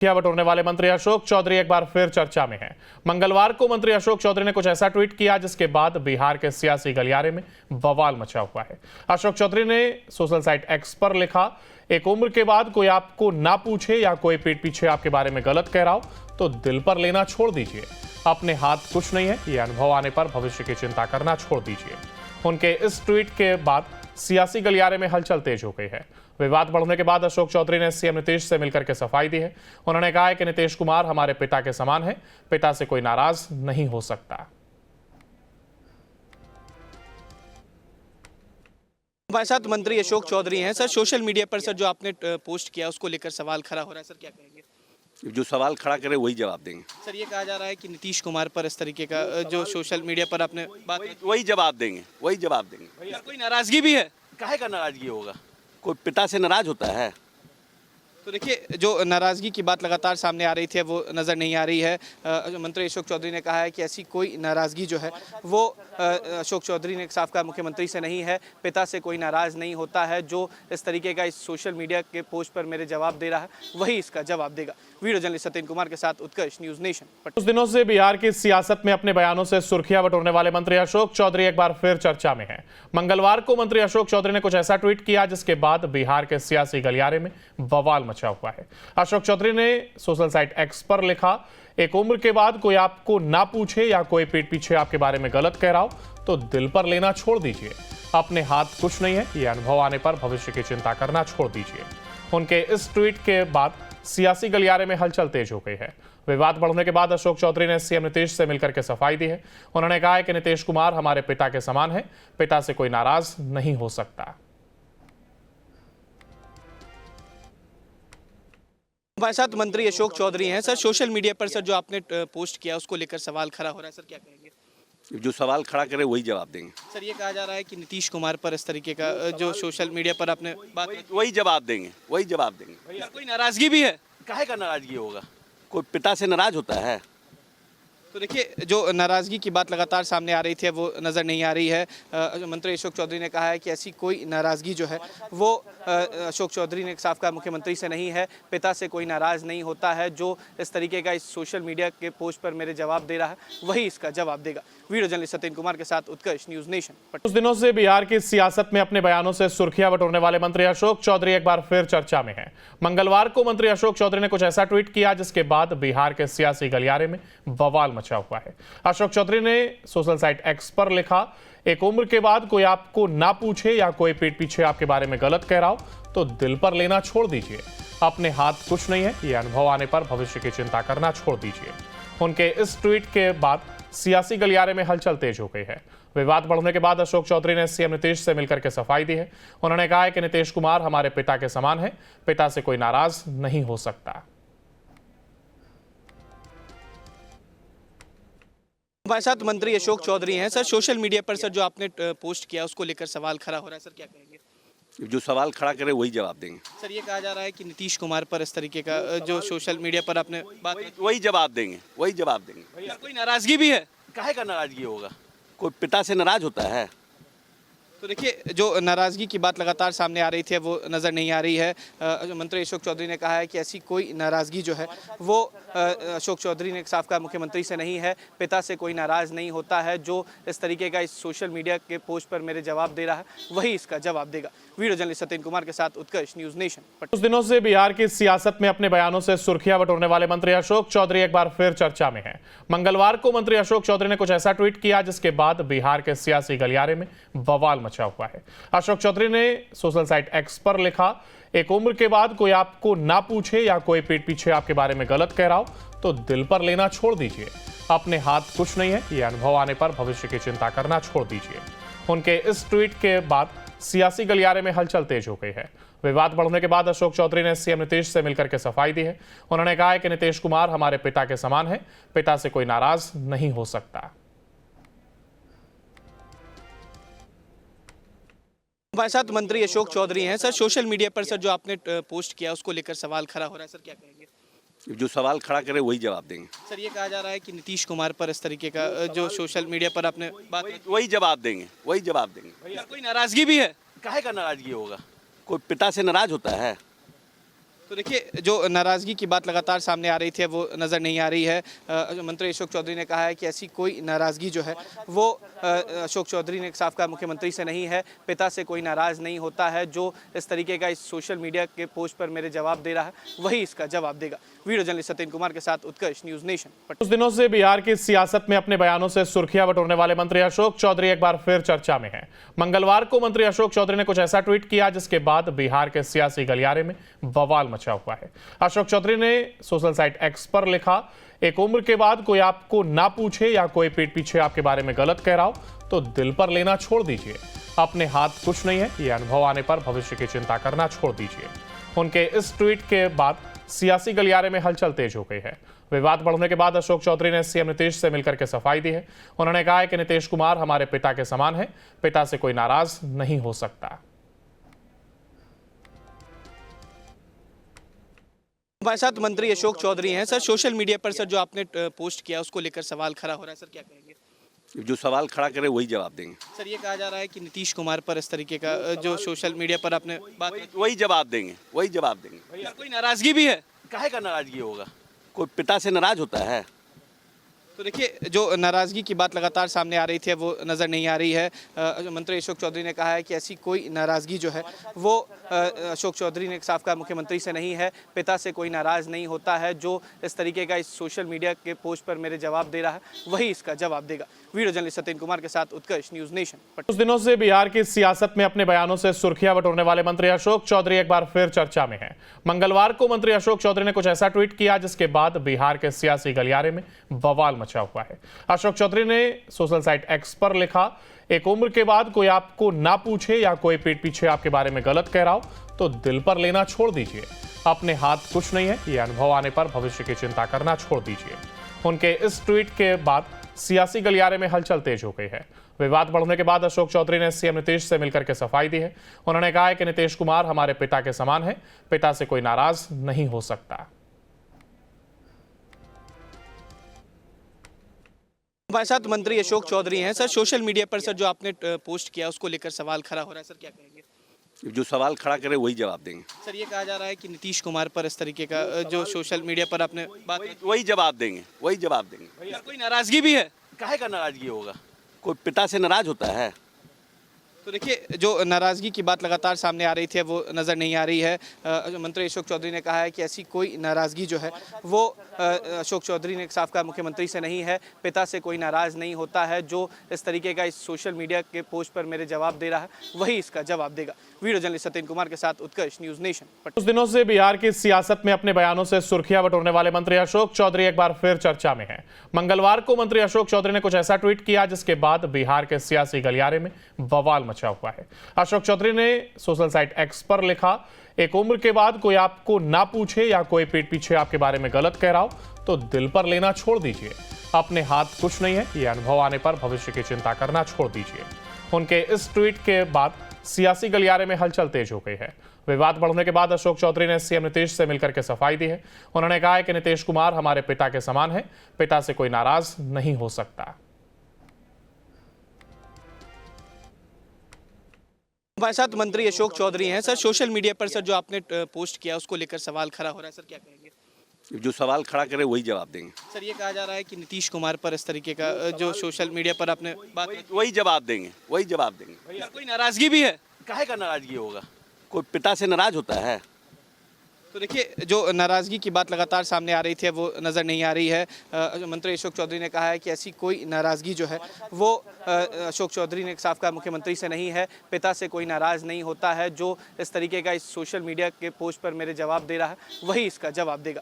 क्या बटोरने वाले मंत्री अशोक चौधरी एक बार फिर चर्चा में हैं। मंगलवार को मंत्री अशोक चौधरी ने कुछ ऐसा ट्वीट किया जिसके बाद बिहार के सियासी गलियारे में बवाल मचा हुआ है। अशोक चौधरी ने सोशल साइट एक्स पर लिखा, एक उम्र के बाद कोई आपको ना पूछे या कोई पीठ पीछे आपके बारे में गलत कह रहा हो तो दिल पर लेना छोड़ दीजिए। अपने हाथ कुछ नहीं है, ये अनुभव आने पर भविष्य की चिंता करना छोड़ दीजिए। उनके इस ट्वीट के बाद सियासी गलियारे में हलचल तेज हो गई है। विवाद बढ़ने के बाद अशोक चौधरी ने सीएम नीतीश से मिलकर के सफाई दी है। उन्होंने कहा है कि नीतीश कुमार हमारे पिता के समान है, पिता से कोई नाराज नहीं हो सकता। हमारे साथ मंत्री अशोक चौधरी हैं। सर, सोशल मीडिया पर सर जो आपने पोस्ट किया उसको लेकर सवाल खड़ा हो रहा है, सर क्या कहेंगे? जो सवाल खड़ा करे वही जवाब देंगे। सर, ये कहा जा रहा है कि नीतीश कुमार पर इस तरीके का जो सोशल मीडिया पर आपने बात वही जवाब देंगे, वही जवाब देंगे। कोई नाराजगी भी है? काहे का नाराजगी होगा? कोई पिता से नाराज होता है? तो देखिए, जो नाराजगी की बात लगातार सामने आ रही थी वो नज़र नहीं आ रही है। मंत्री अशोक चौधरी ने कहा है कि ऐसी कोई नाराज़गी जो है वो अशोक चौधरी ने साफ कहा मुख्यमंत्री से नहीं है, पिता से कोई नाराज़ नहीं होता है। जो इस तरीके का इस सोशल मीडिया के पोस्ट पर मेरे जवाब दे रहा है वही इसका जवाब देगा। वीडियो जर्नलिस्ट सत्येंद्र कुमार के साथ उत्कर्ष, न्यूज़ नेशन। कुछ दिनों से बिहार की सियासत में अपने बयानों से सुर्खियां बटोरने वाले मंत्री अशोक चौधरी एक बार फिर चर्चा में हैं। मंगलवार को मंत्री अशोक चौधरी ने कुछ ऐसा ट्वीट किया जिसके बाद बिहार के सियासी गलियारे में बवाल मचा हुआ है। अशोक चौधरी ने सोशल साइट एक्स पर लिखा, एक उम्र के बाद कोई आपको ना पूछे या कोई पीठ पीछे आपके बारे में गलत कह रहा हो तो दिल पर लेना छोड़ दीजिए। अपने हाथ कुछ नहीं है, ये अनुभव आने पर भविष्य की चिंता करना छोड़ दीजिए। उनके इस ट्वीट के बाद सियासी गलियारे में हलचल तेज हो गई है। विवाद बढ़ने के बाद अशोक चौधरी ने सीएम नीतीश से मिलकर के सफाई दी है। उन्होंने कहा है कि नीतीश कुमार हमारे पिता के समान है, पिता से कोई नाराज नहीं हो सकता। हमारे साथ मंत्री अशोक चौधरी हैं। सर, सोशल मीडिया पर सर जो आपने पोस्ट किया उसको लेकर सवाल खड़ा हो रहा है, सर क्या कहेंगे? जो सवाल खड़ा करे वही जवाब देंगे। सर, ये कहा जा रहा है कि नीतीश कुमार पर इस तरीके का जो सोशल मीडिया पर आपने बात वही जवाब देंगे, वही जवाब देंगे। कोई नाराजगी भी है? काहे का नाराजगी होगा? कोई पिता से नाराज होता है? तो देखिए, जो नाराज़गी की बात लगातार सामने आ रही थी वो नज़र नहीं आ रही है। मंत्री अशोक चौधरी ने कहा है कि ऐसी कोई नाराज़गी जो है वो अशोक चौधरी ने साफ कहा मुख्यमंत्री से नहीं है, पिता से कोई नाराज़ नहीं होता है। जो इस तरीके का इस सोशल मीडिया के पोस्ट पर मेरे जवाब दे रहा है वही इसका जवाब देगा। वीडियो जर्नलिस्ट सत्येंद्र कुमार के साथ उत्कर्ष, न्यूज़ नेशन। कुछ दिनों से बिहार की सियासत में अपने बयानों से सुर्खियां बटोरने वाले मंत्री अशोक चौधरी एक बार फिर चर्चा में हैं। मंगलवार को मंत्री अशोक चौधरी ने कुछ ऐसा ट्वीट किया जिसके बाद बिहार के सियासी गलियारे में बवाल मचा हुआ है। अशोक चौधरी ने सोशल साइट एक्स पर लिखा, एक उम्र के बाद कोई आपको ना पूछे या कोई पीठ पीछे आपके बारे में गलत कह रहा हो तो दिल पर लेना छोड़ दीजिए। अपने हाथ कुछ नहीं है, ये अनुभव आने पर भविष्य की चिंता करना छोड़ दीजिए। उनके इस ट्वीट के बाद सियासी गलियारे में हलचल तेज हो गई है। विवाद बढ़ने के बाद अशोक चौधरी ने सीएम नीतीश से मिलकर के सफाई दी है। उन्होंने कहा है कि नीतीश कुमार हमारे पिता के समान है, पिता से कोई नाराज नहीं हो सकता। हमारे साथ मंत्री अशोक चौधरी हैं। सर, सोशल मीडिया पर सर जो आपने पोस्ट किया उसको लेकर सवाल खड़ा हो रहा है, सर क्या कहेंगे? जो सवाल खड़ा करे वही जवाब देंगे। सर, ये कहा जा रहा है कि नीतीश कुमार पर इस तरीके का जो सोशल मीडिया पर आपने बात वही जवाब देंगे, वही जवाब देंगे। कोई नाराजगी भी है? काहे का नाराजगी होगा? कोई पिता से नाराज होता है? तो देखिए, जो नाराज़गी की बात लगातार सामने आ रही थी वो नज़र नहीं आ रही है। मंत्री अशोक चौधरी ने कहा है कि ऐसी कोई नाराज़गी जो है वो अशोक चौधरी ने साफ कहा मुख्यमंत्री से नहीं है, पिता से कोई नाराज़ नहीं होता है। जो इस तरीके का इस सोशल मीडिया के पोस्ट पर मेरे जवाब दे रहा है वही इसका जवाब देगा। वीडियो जर्नलिस्ट सत्येंद्र कुमार के साथ उत्कर्ष, न्यूज़ नेशन। कुछ दिनों से बिहार की सियासत में अपने बयानों से सुर्खियां बटोरने वाले मंत्री अशोक चौधरी एक बार फिर चर्चा में हैं। मंगलवार को मंत्री अशोक चौधरी ने कुछ ऐसा ट्वीट किया जिसके बाद बिहार के सियासी गलियारे में बवाल मचा हुआ है। अशोक चौधरी ने सोशल साइट एक्स पर लिखा, एक उम्र के बाद कोई आपको ना पूछे या कोई पीठ पीछे आपके बारे में गलत कह रहा हो तो दिल पर लेना छोड़ दीजिए। अपने हाथ कुछ नहीं है, ये अनुभव आने पर भविष्य की चिंता करना छोड़ दीजिए। उनके इस ट्वीट के बाद सियासी गलियारे में हलचल तेज हो गई है। विवाद बढ़ने के बाद अशोक चौधरी ने सीएम नीतीश से मिलकर के सफाई दी है। उन्होंने कहा है कि नीतीश कुमार हमारे पिता के समान है, पिता से कोई नाराज नहीं हो सकता। हमारे साथ मंत्री अशोक चौधरी हैं। सर, सोशल मीडिया पर सर जो आपने पोस्ट किया उसको लेकर सवाल खड़ा हो रहा है, सर क्या कहेंगे? जो सवाल खड़ा करे वही जवाब देंगे। सर, ये कहा जा रहा है कि नीतीश कुमार पर इस तरीके का जो सोशल मीडिया पर आपने बात वही जवाब देंगे, वही जवाब देंगे। कोई नाराजगी भी है? काहे का नाराजगी होगा? कोई पिता से नाराज होता है? तो देखिए जो नाराज़गी की बात लगातार सामने आ रही थी वो नज़र नहीं आ रही है। मंत्री अशोक चौधरी ने कहा है कि ऐसी कोई नाराज़गी जो है वो अशोक चौधरी ने साफ कहा मुख्यमंत्री से नहीं है, पिता से कोई नाराज़ नहीं होता है। जो इस तरीके का इस सोशल मीडिया के पोस्ट पर मेरे जवाब दे रहा है वही इसका जवाब देगा। वीडियो जर्नलिस्ट सत्येंद्र कुमार के साथ उत्कर्ष, न्यूज़ नेशन। कुछ दिनों से बिहार की सियासत में अपने बयानों से सुर्खियां बटोरने वाले मंत्री अशोक चौधरी एक बार फिर चर्चा में हैं। मंगलवार को मंत्री अशोक चौधरी ने कुछ ऐसा ट्वीट किया जिसके बाद बिहार के सियासी गलियारे में बवाल मचा हुआ है। अशोक चौधरी ने सोशल साइट एक्स पर लिखा, एक उम्र के बाद कोई आपको ना पूछे या कोई पीठ पीछे आपके बारे में गलत कह रहा हो तो दिल पर लेना छोड़ दीजिए। अपने हाथ कुछ नहीं है, ये अनुभव आने पर भविष्य की चिंता करना छोड़ दीजिए। उनके इस ट्वीट के बाद सियासी गलियारे में हलचल तेज हो गई है। विवाद बढ़ने के बाद अशोक चौधरी ने सीएम नीतीश से मिलकर के सफाई दी है। उन्होंने कहा है कि नीतीश कुमार हमारे पिता के समान है, पिता से कोई नाराज नहीं हो सकता। हमारे साथ मंत्री अशोक चौधरी हैं। सर, सोशल मीडिया पर सर जो आपने पोस्ट किया उसको लेकर सवाल खड़ा हो रहा है, सर क्या कहेंगे? जो सवाल खड़ा करे वही जवाब देंगे। सर ये कहा जा रहा है कि नीतीश कुमार पर इस तरीके का जो सोशल मीडिया पर आपने बात वही जवाब देंगे, वही जवाब देंगे। कोई नाराजगी भी है? काहे का नाराजगी होगा? कोई पिता से नाराज होता है? तो देखिए जो नाराज़गी की बात लगातार सामने आ रही थी वो नज़र नहीं आ रही है। मंत्री अशोक चौधरी ने कहा है कि ऐसी कोई नाराज़गी जो है वो अशोक चौधरी ने साफ कहा मुख्यमंत्री से नहीं है, पिता से कोई नाराज़ नहीं होता है। जो इस तरीके का इस सोशल मीडिया के पोस्ट पर मेरे जवाब दे रहा है वही इसका जवाब देगा। वीडियो जर्नलिस्ट सत्येंद्र कुमार के साथ उत्कर्ष, न्यूज़ नेशन। कुछ दिनों से बिहार की सियासत में अपने बयानों से सुर्खियां बटोरने वाले मंत्री अशोक चौधरी एक बार फिर चर्चा में हैं। मंगलवार को मंत्री अशोक चौधरी ने कुछ ऐसा ट्वीट किया जिसके बाद बिहार के सियासी गलियारे में बवाल मचा हुआ है। अशोक चौधरी ने सोशल साइट एक्स पर लिखा, एक उम्र के बाद कोई आपको ना पूछे या कोई पीठ पीछे आपके बारे में गलत कह रहा हो तो दिल पर लेना छोड़ दीजिए। अपने हाथ कुछ नहीं है, ये अनुभव आने पर भविष्य की चिंता करना छोड़ दीजिए। उनके इस ट्वीट के बाद सियासी गलियारे में हलचल तेज हो गई है। विवाद बढ़ने के बाद अशोक चौधरी ने सीएम नीतीश से मिलकर के सफाई दी है। उन्होंने कहा है कि नीतीश कुमार हमारे पिता के समान है, पिता से कोई नाराज नहीं हो सकता। हमारे साथ मंत्री अशोक चौधरी हैं। सर, सोशल मीडिया पर सर जो आपने पोस्ट किया उसको लेकर सवाल खड़ा हो रहा है, सर क्या कहेंगे? जो सवाल खड़ा करे वही जवाब देंगे। सर ये कहा जा रहा है कि नीतीश कुमार पर इस तरीके का जो सोशल मीडिया पर आपने बात वही जवाब देंगे, वही जवाब देंगे। कोई नाराजगी भी है? काहे का नाराजगी होगा? कोई पिता से नाराज होता है? तो देखिए जो नाराज़गी की बात लगातार सामने आ रही थी वो नज़र नहीं आ रही है। मंत्री अशोक चौधरी ने कहा है कि ऐसी कोई नाराज़गी जो है वो अशोक चौधरी ने साफ कहा मुख्यमंत्री से नहीं है, पिता से कोई नाराज़ नहीं होता है। जो इस तरीके का इस सोशल मीडिया के पोस्ट पर मेरे जवाब दे रहा है वही इसका जवाब देगा। वीडियो जर्नलिस्ट सत्येंद्र कुमार के साथ उत्कर्ष, न्यूज़ नेशन। कुछ दिनों से बिहार की सियासत में अपने बयानों से सुर्खियां बटोरने वाले मंत्री अशोक चौधरी एक बार फिर चर्चा में हैं। मंगलवार को मंत्री अशोक चौधरी ने कुछ ऐसा ट्वीट किया जिसके बाद बिहार के सियासी गलियारे में बवाल मचा हुआ है। अशोक चौधरी ने सोशल साइट एक्स पर लिखा, एक उम्र के बाद कोई आपको ना पूछे या कोई पीठ पीछे आपके बारे में गलत कह रहा हो तो दिल पर लेना छोड़ दीजिए। अपने हाथ कुछ नहीं है, ये अनुभव आने पर भविष्य की चिंता करना छोड़ दीजिए। उनके इस ट्वीट के बाद सियासी गलियारे में हलचल तेज हो गई है। विवाद बढ़ने के बाद अशोक चौधरी ने सीएम नीतीश से मिलकर के सफाई दी है। उन्होंने कहा है कि नीतीश कुमार हमारे पिता के समान है, पिता से कोई नाराज नहीं हो सकता। हमारे साथ मंत्री अशोक चौधरी हैं। सर, सोशल मीडिया पर सर जो आपने पोस्ट किया उसको लेकर सवाल खड़ा हो रहा है, सर क्या कहेंगे? जो सवाल खड़ा करे वही जवाब देंगे। सर ये कहा जा रहा है कि नीतीश कुमार पर इस तरीके का जो सोशल मीडिया पर आपने बात वही जवाब देंगे, वही जवाब देंगे। कोई नाराजगी भी है? काहे का नाराजगी होगा? कोई पिता से नाराज होता है? तो देखिए जो नाराज़गी की बात लगातार सामने आ रही थी वो नज़र नहीं आ रही है। मंत्री अशोक चौधरी ने कहा है कि ऐसी कोई नाराज़गी जो है वो अशोक चौधरी ने साफ कहा मुख्यमंत्री से नहीं है, पिता से कोई नाराज़ नहीं होता है। जो इस तरीके का इस सोशल मीडिया के पोस्ट पर मेरे जवाब दे रहा है वही इसका जवाब देगा।